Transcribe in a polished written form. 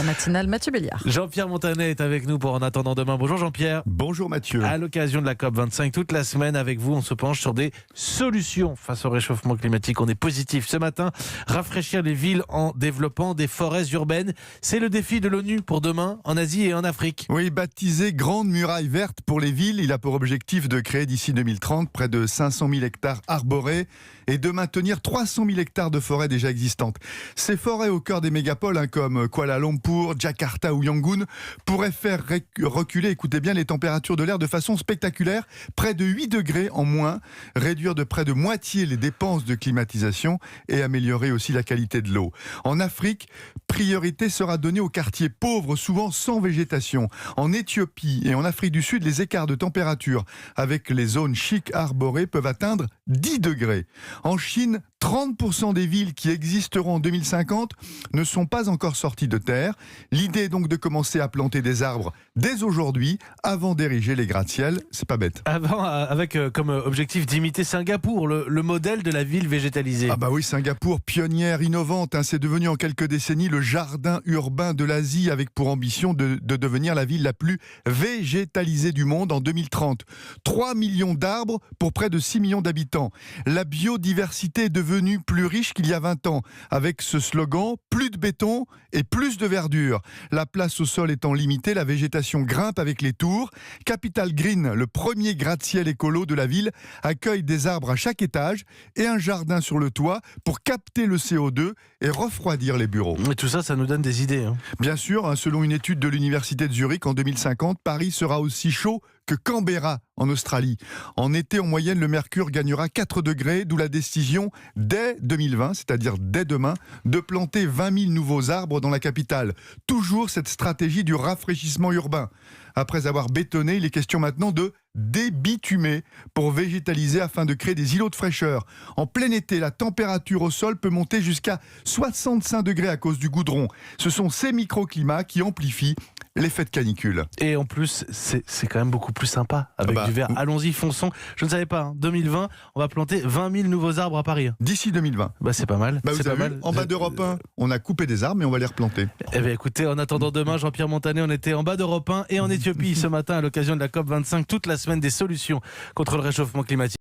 matinale, Mathieu Béliard. Jean-Pierre Montanet est avec nous pour En attendant demain. Bonjour Jean-Pierre. Bonjour Mathieu. À l'occasion de la COP25, toute la semaine avec vous, on se penche sur des solutions face au réchauffement climatique. On est positif. Ce matin, rafraîchir les villes en développant des forêts urbaines. C'est le défi de l'ONU pour demain en Asie et en Afrique. Oui, baptisé Grande Muraille Verte pour les villes, il a pour objectif de créer d'ici 2030 près de 500 000 hectares arborés et de maintenir 300 000 hectares de forêts déjà existantes. Ces forêts au cœur des mégapoles, comme Kuala Lumpur, Jakarta ou Yangon, pourraient faire reculer, écoutez bien, les températures de l'air de façon spectaculaire, près de 8 degrés en moins, réduire de près de moitié les dépenses de climatisation et améliorer aussi la qualité de l'eau. En Afrique, priorité sera donnée aux quartiers pauvres, souvent sans végétation. En Éthiopie et en Afrique du Sud, les écarts de température avec les zones chic arborées peuvent atteindre 10 degrés. En Chine, 30% des villes qui existeront en 2050 ne sont pas encore sorties de terre. L'idée est donc de commencer à planter des arbres dès aujourd'hui, avant d'ériger les gratte-ciel. C'est pas bête. Avant, avec comme objectif d'imiter Singapour, le modèle de la ville végétalisée. Ah bah oui, Singapour, pionnière, innovante, c'est devenu en quelques décennies le jardin urbain de l'Asie, avec pour ambition de devenir la ville la plus végétalisée du monde en 2030. 3 millions d'arbres pour près de 6 millions d'habitants. La biodiversité est devenue plus riche qu'il y a 20 ans, avec ce slogan « plus de béton et plus de verdure ». La place au sol étant limitée, la végétation grimpe avec les tours. Capital Green, le premier gratte-ciel écolo de la ville, accueille des arbres à chaque étage et un jardin sur le toit pour capter le CO2 et refroidir les bureaux. Et tout ça, ça nous donne des idées. Bien sûr, selon une étude de l'Université de Zurich, en 2050, Paris sera aussi chaud que Canberra en Australie. En été, en moyenne, le mercure gagnera 4 degrés, d'où la décision dès 2020, c'est-à-dire dès demain, de planter 20 000 nouveaux arbres dans la capitale. Toujours cette stratégie du rafraîchissement urbain. Après avoir bétonné, il est question maintenant de débitumer pour végétaliser afin de créer des îlots de fraîcheur. En plein été, la température au sol peut monter jusqu'à 65 degrés à cause du goudron. Ce sont ces microclimats qui amplifient l'effet de canicule. Et en plus, c'est quand même beaucoup plus sympa avec du vert. Allons-y, fonçons. Je ne savais pas, 2020, on va planter 20 000 nouveaux arbres à Paris. D'ici 2020. C'est pas mal. Vous avez vu, en bas d'Europe 1, on a coupé des arbres, mais on va les replanter. Eh bien, écoutez, en attendant demain, Jean-Pierre Montanet, on était en bas d'Europe 1 et en Éthiopie ce matin à l'occasion de la COP25, toute la semaine des solutions contre le réchauffement climatique.